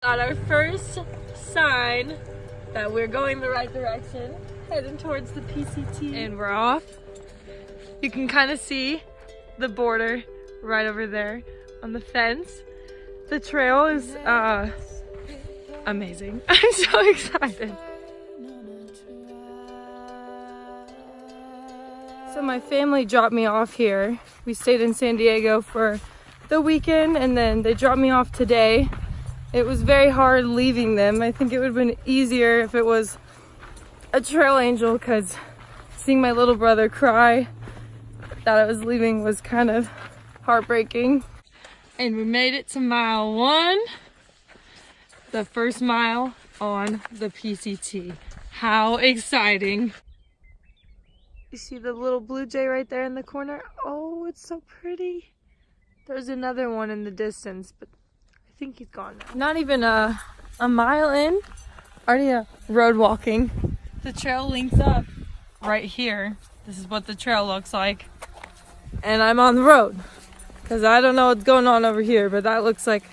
Got our first sign that we're going the right direction, heading towards the PCT. And we're off. You can kind of see the border right over there on the fence. The trail is amazing. I'm so excited. So my family dropped me off here. We stayed in San Diego for the weekend and then they dropped me off today. It was very hard leaving them. I think it would have been easier if it was a trail angel, because seeing my little brother cry that I was leaving was kind of heartbreaking. And we made it to mile 1, the first mile on the PCT. How exciting. You see the little blue jay right there in the corner? Oh, it's so pretty. There's another one in the distance, but I think he's gone now. Not even a mile in, already road walking. The trail links up right here. This is what the trail looks like. And I'm on the road, because I don't know what's going on over here, but that looks like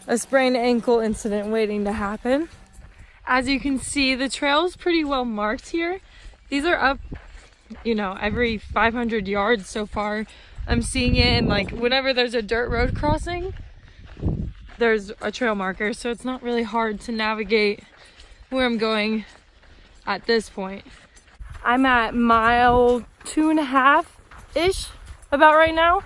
a sprained ankle incident waiting to happen. As you can see, the trail is pretty well marked here. These are up, you know, every 500 yards so far. I'm seeing it, and like whenever there's a dirt road crossing, there's a trail marker, so it's not really hard to navigate where I'm going at this point. I'm at mile 2.5-ish about right now.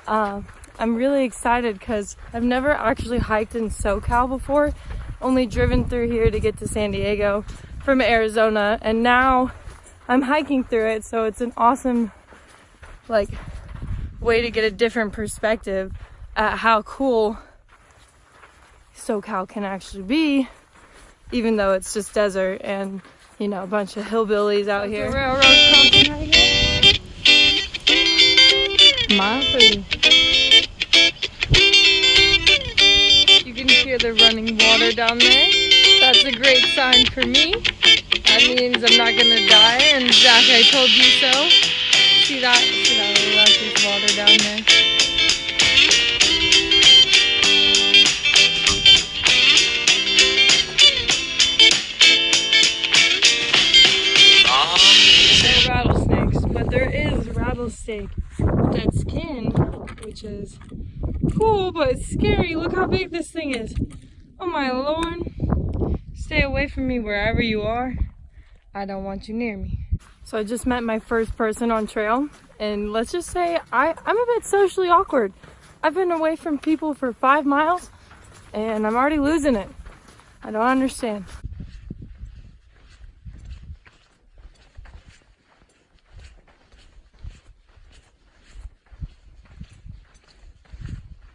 I'm really excited because I've never actually hiked in SoCal before, only driven through here to get to San Diego from Arizona, and now I'm hiking through it, so it's an awesome like way to get a different perspective at how cool SoCal can actually be, even though it's just desert and, you know, a bunch of hillbillies out here. Railroad crossing right here. Mile 3. You can hear the running water down there. That's a great sign for me. That means I'm not gonna die, and Zach, I told you so. See that? See that luscious water down there? They're rattlesnakes, but there is rattlesnake dead skin, which is cool, but it's scary. Look how big this thing is. Oh my lord. Stay away from me wherever you are. I don't want you near me. So I just met my first person on trail, and let's just say I'm a bit socially awkward. I've been away from people for 5 miles and I'm already losing it. I don't understand.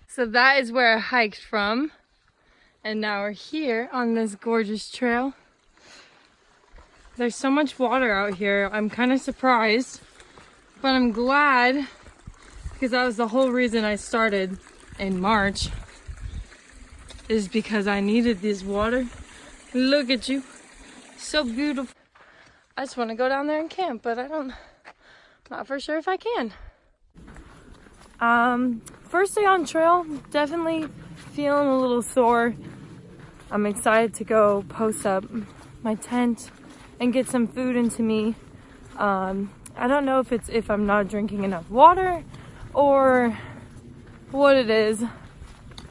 So that is where I hiked from, and now we're here on this gorgeous trail. There's so much water out here. I'm kind of surprised, but I'm glad, because that was the whole reason I started in March, is because I needed this water. Look at you, so beautiful. I just want to go down there and camp, but I'm not for sure if I can. First day on trail, definitely feeling a little sore. I'm excited to go post up my tent and get some food into me. I don't know if I'm not drinking enough water or what it is,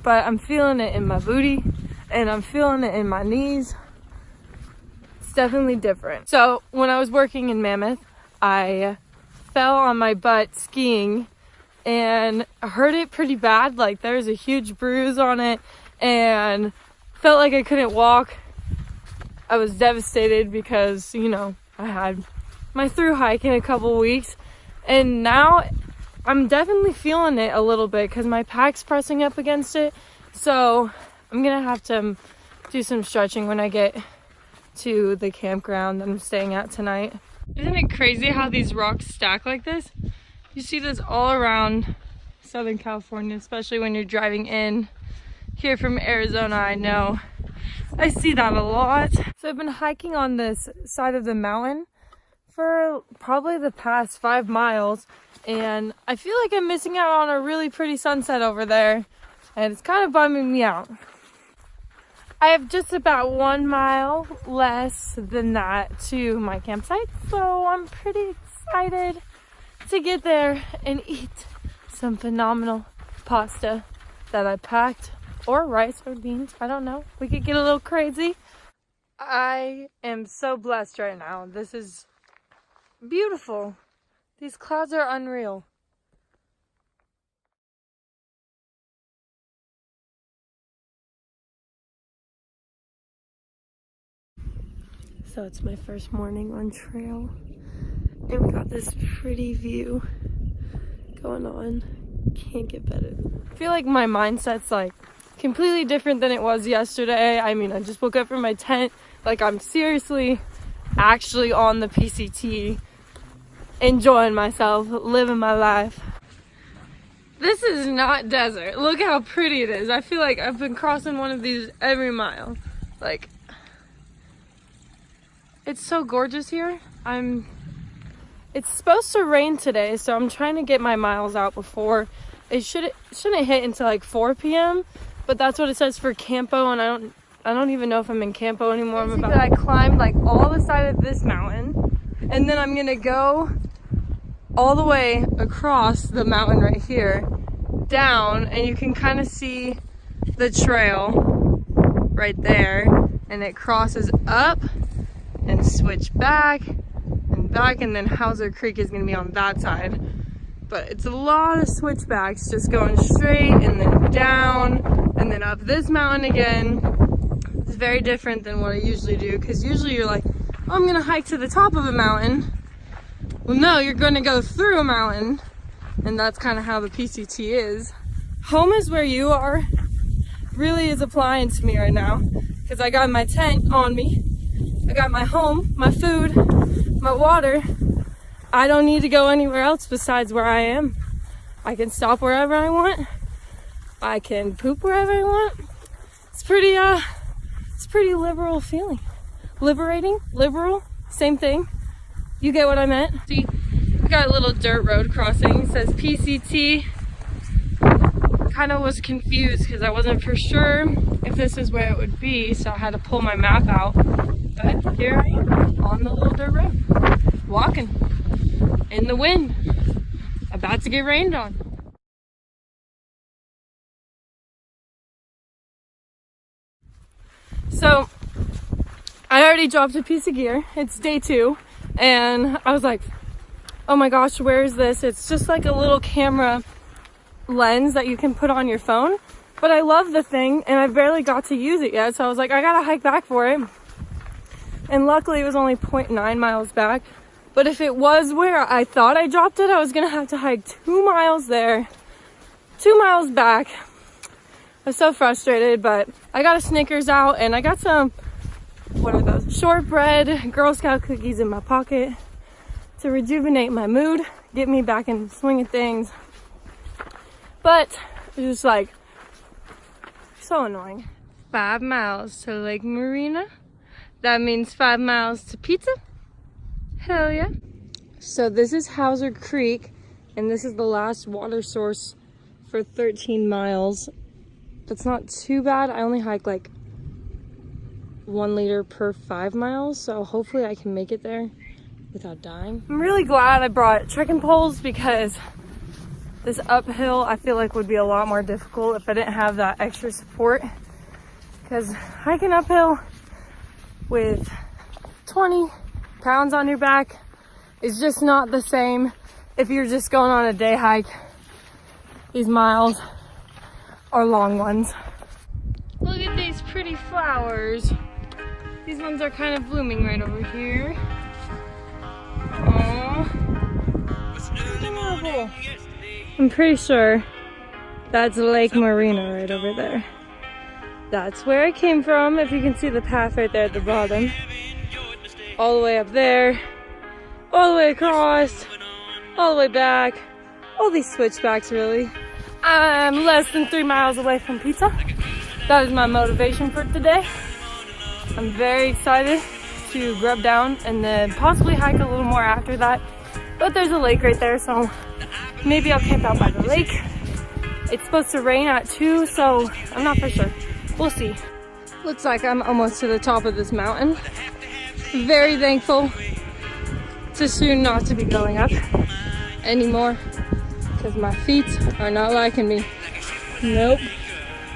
but I'm feeling it in my booty and I'm feeling it in my knees. It's definitely different. So when I was working in Mammoth, I fell on my butt skiing and I hurt it pretty bad. Like there was a huge bruise on it and felt like I couldn't walk. I was devastated because, you know, I had my through hike in a couple weeks, and now I'm definitely feeling it a little bit because my pack's pressing up against it. So I'm gonna have to do some stretching when I get to the campground that I'm staying at tonight. Isn't it crazy how these rocks stack like this? You see this all around Southern California, especially when you're driving in here from Arizona. I know I see that a lot. So I've been hiking on this side of the mountain for probably the past 5 miles, and I feel like I'm missing out on a really pretty sunset over there, and it's kind of bumming me out. I have just about 1 mile less than that to my campsite, so I'm pretty excited to get there and eat some phenomenal pasta that I packed, or rice or beans, I don't know. We could get a little crazy. I am so blessed right now. This is beautiful. These clouds are unreal. So it's my first morning on trail, and we got this pretty view going on. Can't get better. I feel like my mindset's like completely different than it was yesterday. I mean, I just woke up from my tent. Like, I'm seriously actually on the PCT, enjoying myself, living my life. This is not desert. Look how pretty it is. I feel like I've been crossing one of these every mile. Like, it's so gorgeous here. It's supposed to rain today, so I'm trying to get my miles out before. It shouldn't hit until like 4 p.m., but that's what it says for Campo, and I don't even know if I'm in Campo anymore. I climbed like all the side of this mountain, and then I'm gonna go all the way across the mountain right here, down, and you can kind of see the trail right there, and it crosses up and switch back and back, and then Hauser Creek is going to be on that side. But it's a lot of switchbacks, just going straight and then down and then up this mountain again. It's very different than what I usually do, because usually you're like, oh, I'm going to hike to the top of a mountain. Well, no, you're going to go through a mountain, and that's kind of how the PCT is. Home is where you are really is applying to me right now, because I got my tent on me. I got my home, my food, my water. I don't need to go anywhere else besides where I am. I can stop wherever I want. I can poop wherever I want. It's pretty liberal feeling. Liberating, liberal, same thing. You get what I meant? See, we got a little dirt road crossing. It says PCT. Kind of was confused because I wasn't for sure if this is where it would be, so I had to pull my map out. But here I am on the little dirt road, walking in the wind, about to get rained on. So I already dropped a piece of gear. It's day 2, and I was like, oh my gosh, where is this? It's just like a little camera lens that you can put on your phone, but I love the thing and I barely got to use it yet, so I was like, I gotta hike back for it. And luckily it was only 0.9 miles back, but if it was where I thought I dropped it, I was gonna have to hike 2 miles there, 2 miles back. I was so frustrated, but I got a Snickers out and I got some, what are those, shortbread Girl Scout cookies in my pocket to rejuvenate my mood, get me back in the swing of things. But it was like so annoying. 5 miles to Lake Marina. That means 5 miles to pizza. Hell yeah. So this is Hauser Creek, and this is the last water source for 13 miles. That's not too bad. I only hike like 1 liter per 5 miles, so hopefully I can make it there without dying. I'm really glad I brought trekking poles, because this uphill I feel like would be a lot more difficult if I didn't have that extra support, because hiking uphill with 20 pounds on your back is just not the same if you're just going on a day hike. These miles are long ones. Look at these pretty flowers. These ones are kind of blooming right over here. Aww. Adorable. I'm pretty sure that's Lake Marina right over there. That's where I came from, if you can see the path right there at the bottom. All the way up there, all the way across, all the way back. All these switchbacks, really. I'm less than 3 miles away from pizza. That is my motivation for today. I'm very excited to grub down and then possibly hike a little more after that. But there's a lake right there, so maybe I'll camp out by the lake. It's supposed to rain at 2, so I'm not for sure. We'll see. Looks like I'm almost to the top of this mountain. Very thankful to soon not to be going up anymore because my feet are not liking me. Nope.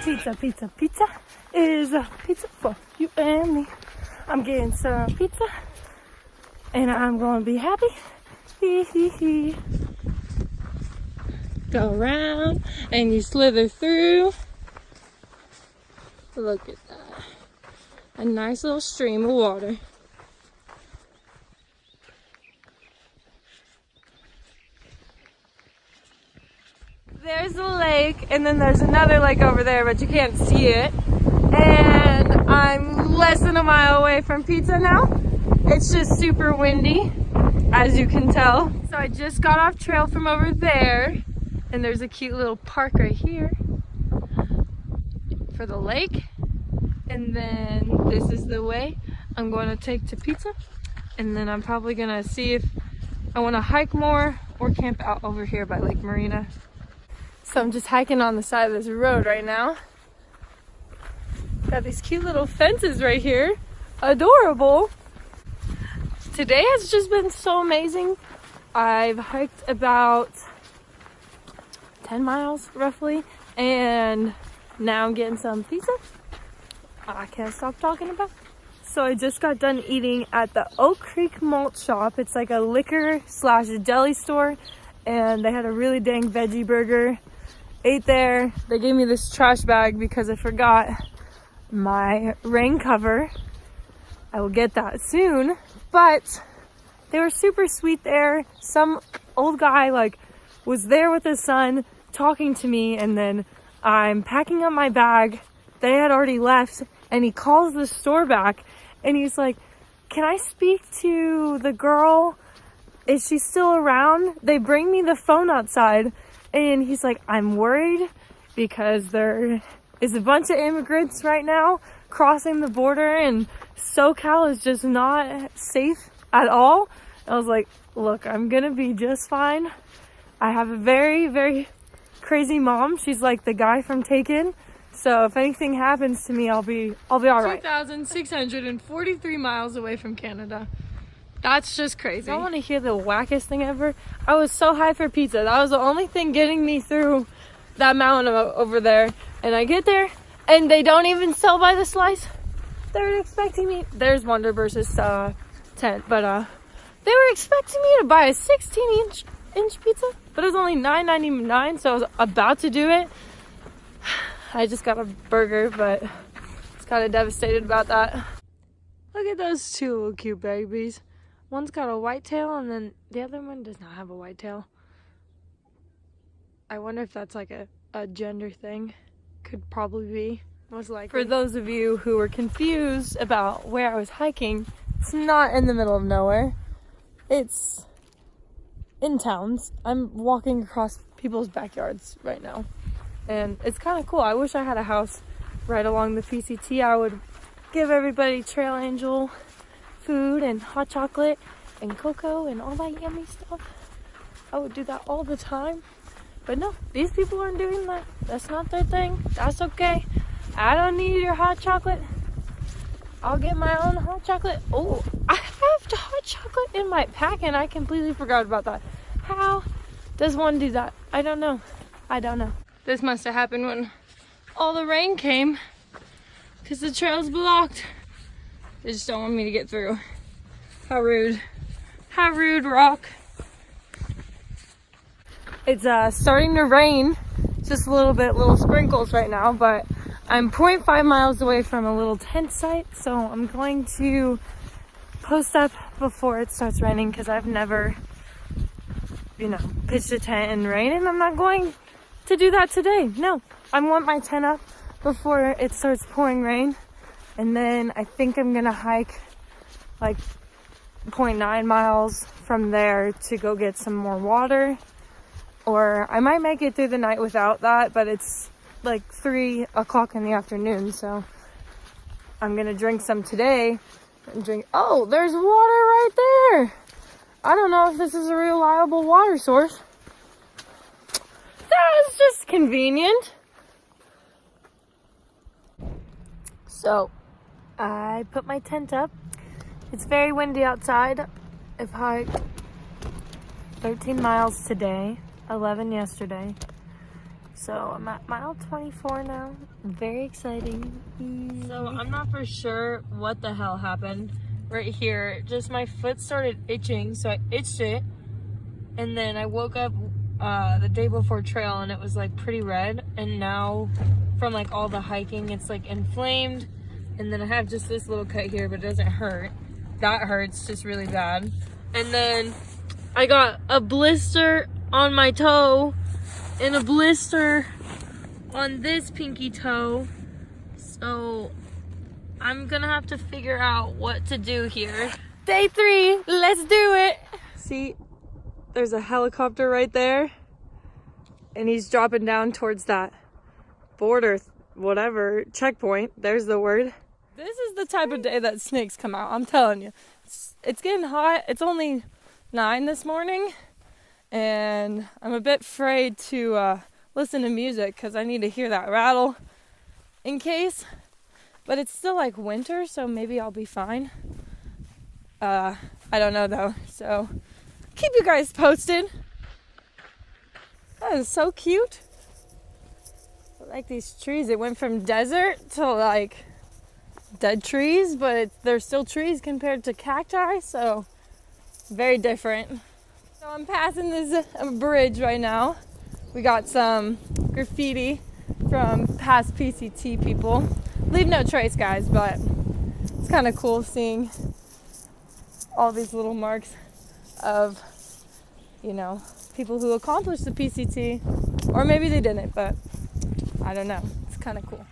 Pizza, pizza, pizza is a pizza for you and me. I'm getting some pizza and I'm gonna be happy. Hee hee hee. Go around and you slither through. Look at that. A nice little stream of water. There's a lake, and then there's another lake over there, but you can't see it. And I'm less than a mile away from pizza now. It's just super windy, as you can tell. So I just got off trail from over there, and there's a cute little park right here for the lake. And then this is the way I'm going to take to pizza. And then I'm probably going to see if I want to hike more or camp out over here by Lake Marina. So I'm just hiking on the side of this road right now. Got these cute little fences right here. Adorable. Today has just been so amazing. I've hiked about 10 miles roughly, and now I'm getting some pizza. I can't stop talking about it. So I just got done eating at the Oak Creek Malt Shop. It's like a liquor / deli store, and they had a really dang veggie burger. Ate there. They gave me this trash bag because I forgot my rain cover. I will get that soon, but they were super sweet there. Some old guy was there with his son talking to me, and then I'm packing up my bag. They had already left, and he calls the store back and he's like, "Can I speak to the girl? Is she still around?" They bring me the phone outside, and he's like, "I'm worried because there is a bunch of immigrants right now crossing the border, and SoCal is just not safe at all." I was like, "Look, I'm gonna be just fine. I have a very, very crazy mom. She's like the guy from Taken. So if anything happens to me, I'll be all right." 2,643 miles away from Canada. That's just crazy. I want to hear the wackest thing ever. I was so high for pizza. That was the only thing getting me through that mountain over there. And I get there, and they don't even sell by the slice. They're expecting me. There's Wonder versus tent, but they were expecting me to buy a 16-inch pizza, but it was only $9.99. So I was about to do it. I just got a burger, but I was kind of devastated about that. Look at those two little cute babies. One's got a white tail, and then the other one does not have a white tail. I wonder if that's like a gender thing. Could probably be. Most likely. For those of you who were confused about where I was hiking, it's not in the middle of nowhere. It's in towns. I'm walking across people's backyards right now. And it's kind of cool. I wish I had a house right along the PCT. I would give everybody Trail Angel food and hot chocolate and cocoa and all that yummy stuff. I would do that all the time. But no, these people aren't doing that. That's not their thing. That's okay. I don't need your hot chocolate. I'll get my own hot chocolate. Oh, I have the hot chocolate in my pack, and I completely forgot about that. How does one do that? I don't know. This must have happened when all the rain came, because the trail's blocked. They just don't want me to get through. How rude. How rude, Rock. It's starting to rain, just a little bit, little sprinkles right now, but I'm 0.5 miles away from a little tent site, so I'm going to post up before it starts raining, because I've never, pitched a tent in rain, and I'm not going to do that today. No, I want my tent up before it starts pouring rain, and then I think I'm gonna hike like 0.9 miles from there to go get some more water, or I might make it through the night without that, but it's like 3 o'clock in the afternoon, so I'm gonna drink some today and drink. Oh, there's water right there. I don't know if this is a reliable water source. That is just convenient. So I put my tent up. It's very windy outside. I've hiked 13 miles today, 11 yesterday. So I'm at mile 24 now. Very exciting. So I'm not for sure what the hell happened right here. Just my foot started itching, so I itched it. And then I woke up the day before trail and it was like pretty red. And now from like all the hiking, it's like inflamed. And then I have just this little cut here, but it doesn't hurt. That hurts just really bad. And then I got a blister on my toe and a blister on this pinky toe. So I'm gonna have to figure out what to do here. Day 3, let's do it. See, there's a helicopter right there. And he's dropping down towards that border, whatever, checkpoint. There's the word. This is the type of day that snakes come out, I'm telling you. It's getting hot. It's only 9 this morning. And I'm a bit afraid to listen to music because I need to hear that rattle in case. But it's still like winter, so maybe I'll be fine. I don't know though. So keep you guys posted. That is so cute. I like these trees. It went from desert to like dead trees, but they're still trees compared to cacti, so very different. So I'm passing this bridge right now. We got some graffiti from past PCT people. Leave no trace, guys, but it's kind of cool seeing all these little marks of, you know, people who accomplished the PCT, or maybe they didn't, but I don't know. It's kind of cool.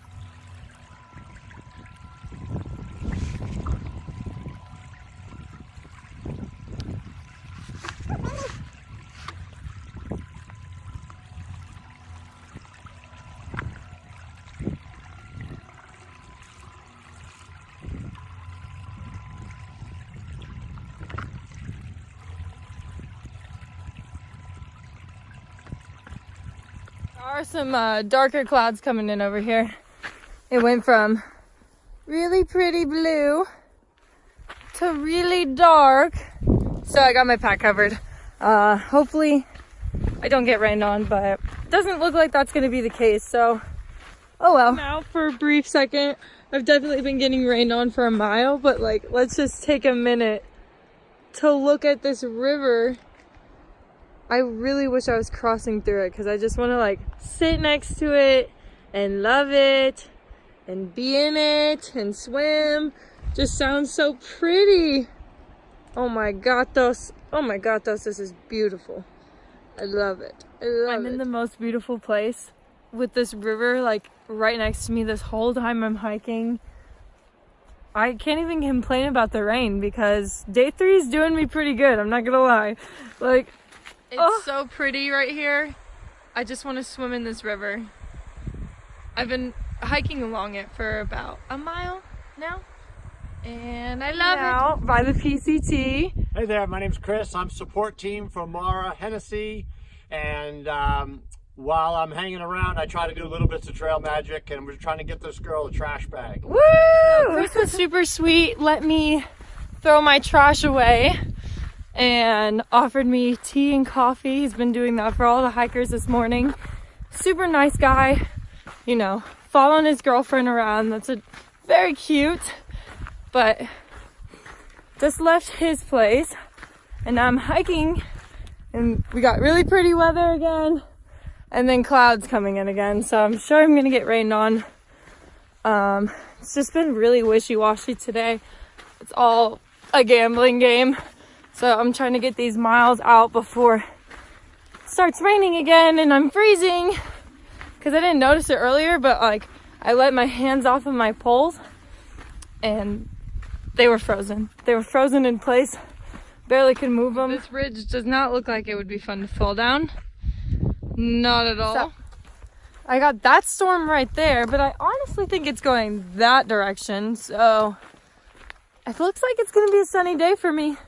There are some darker clouds coming in over here. It went from really pretty blue to really dark. So I got my pack covered. Hopefully I don't get rained on, but it doesn't look like that's gonna be the case, so oh well. Now for a brief second, I've definitely been getting rained on for a mile, but like, let's just take a minute to look at this river. I really wish I was crossing through it because I just want to like sit next to it and love it and be in it and swim. Just sounds so pretty. Oh my gatos. Oh my gatos, this is beautiful. I love it. I'm in the most beautiful place with this river like right next to me this whole time I'm hiking. I can't even complain about the rain because day 3 is doing me pretty good. I'm not gonna lie. Like, it's so pretty right here. I just want to swim in this river. I've been hiking along it for about a mile now, and I love it. Out by the PCT. Hey there, my name's Chris. I'm support team from Mara, Hennessy, and while I'm hanging around, I try to do little bits of trail magic, and we're trying to get this girl a trash bag. Woo! Chris was super sweet. Let me throw my trash away and offered me tea and coffee. He's been doing that for all the hikers this morning. Super nice guy, you know, following his girlfriend around. That's very cute, but just left his place and now I'm hiking and we got really pretty weather again and then clouds coming in again, so I'm sure I'm gonna get rained on. It's just been really wishy-washy today. It's all a gambling game. So I'm trying to get these miles out before it starts raining again and I'm freezing. Because I didn't notice it earlier, but like I let my hands off of my poles and they were frozen. They were frozen in place. Barely could move them. This ridge does not look like it would be fun to fall down. Not at all. So, I got that storm right there, but I honestly think it's going that direction. So it looks like it's going to be a sunny day for me.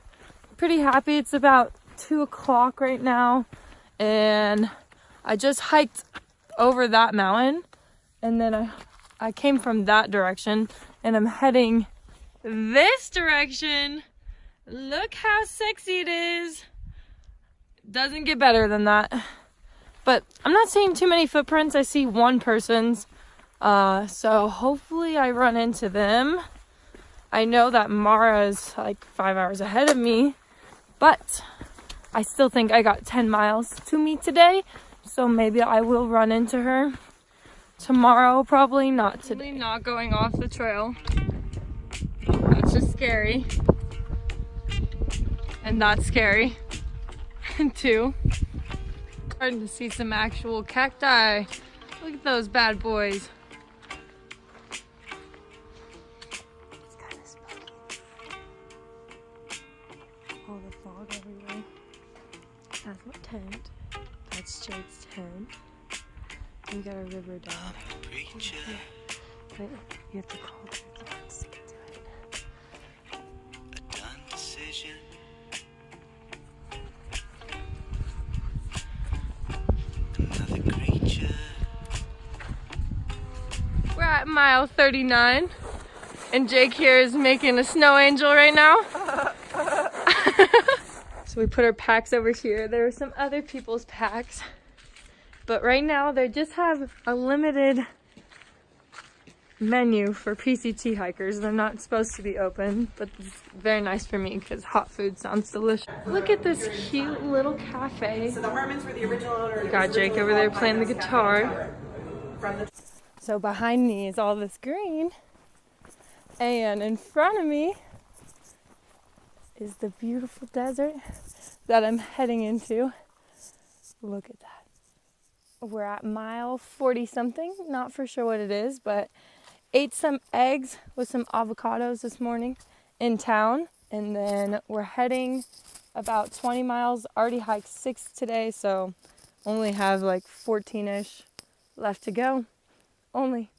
Pretty happy. It's about 2 o'clock right now and I just hiked over that mountain and then I I came from that direction and I'm heading this direction. Look how sexy it is. Doesn't get better than that. But I'm not seeing too many footprints. I see one person's. So hopefully I run into them. I know that Mara is like 5 hours ahead of me, but I still think I got 10 miles to me today. So maybe I will run into her tomorrow, probably not today. Not going off the trail. That's just scary. And that's scary too. Starting to see some actual cacti. Look at those bad boys. It's kind of spooky. All the fog everywhere. That's my tent. That's Jake's tent. We got a river down. But you have to call the plants to get to it. A done decision. Another creature. We're at mile 39, and Jake here is making a snow angel right now. So we put our packs over here. There are some other people's packs. But right now, they just have a limited menu for PCT hikers. They're not supposed to be open, but it's very nice for me because hot food sounds delicious. Look at this cute little cafe. So the Harmons were the original owner. We got Jake over there playing the guitar. So behind me is all this green, and in front of me is the beautiful desert that I'm heading into. Look at that. We're at mile 40 something, not for sure what it is, but ate some eggs with some avocados this morning in town, and then we're heading about 20 miles. Already hiked 6 today, so only have like 14-ish left to go. Only.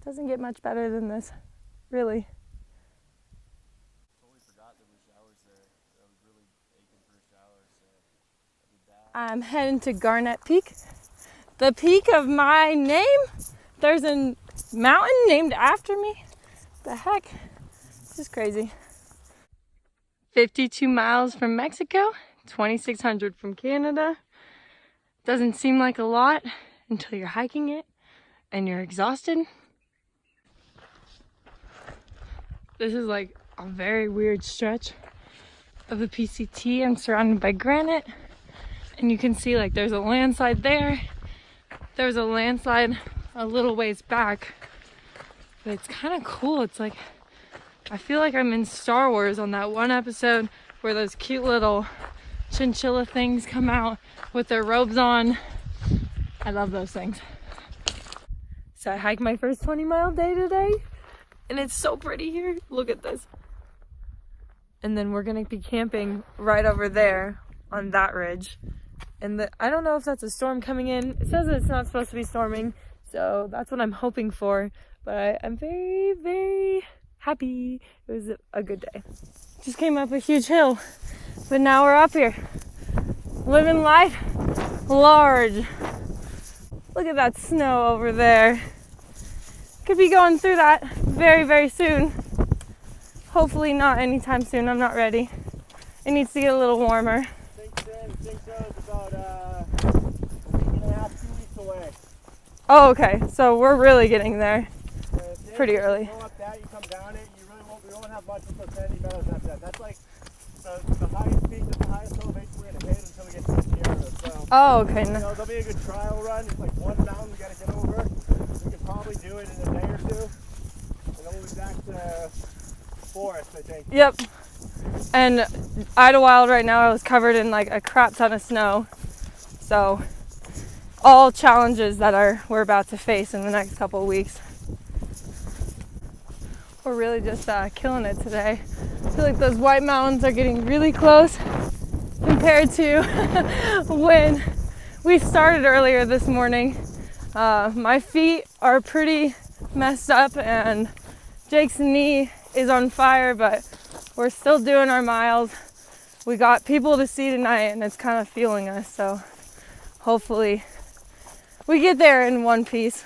Doesn't get much better than this, really. I'm heading to Garnet Peak, the peak of my name. There's a mountain named after me. The heck? This is crazy. 52 miles from Mexico, 2,600 from Canada. Doesn't seem like a lot until you're hiking it and you're exhausted. This is like a very weird stretch of the PCT. I'm surrounded by granite. And you can see like there's a landslide there. There's a landslide a little ways back. But it's kind of cool. It's like, I feel like I'm in Star Wars on that one episode where those cute little chinchilla things come out with their robes on. I love those things. So I hiked my first 20-mile day today. And it's so pretty here. Look at this. And then we're gonna be camping right over there on that ridge. And I don't know if that's a storm coming in. It says that it's not supposed to be storming, so that's what I'm hoping for. But I'm very, very happy. It was a good day. Just came up a huge hill, but now we're up here. Living life large. Look at that snow over there. Could be going through that very, very soon. Hopefully not anytime soon. I'm not ready. It needs to get a little warmer. It's about a week and a half, 2 weeks away. Oh, okay. So we're really getting there. Pretty early. You go up that, you come down it, we won't have much until Sandy Meadows after that. That's like the highest peak, that's the highest elevation we're going to hit until we get to the Sierra. So, oh, okay. There'll be a good trial run. It's like one mountain we got to get over. We could probably do it in a day or two. And then we'll be back to forest, I think. Yep. And Idlewild right now I was covered in like a crap ton of snow. So all challenges that we're about to face in the next couple of weeks. We're really just killing it today. I feel like those White Mountains are getting really close compared to when we started earlier this morning. My feet are pretty messed up and Jake's knee is on fire, but we're still doing our miles. We got people to see tonight and it's kind of fueling us, so hopefully we get there in one piece.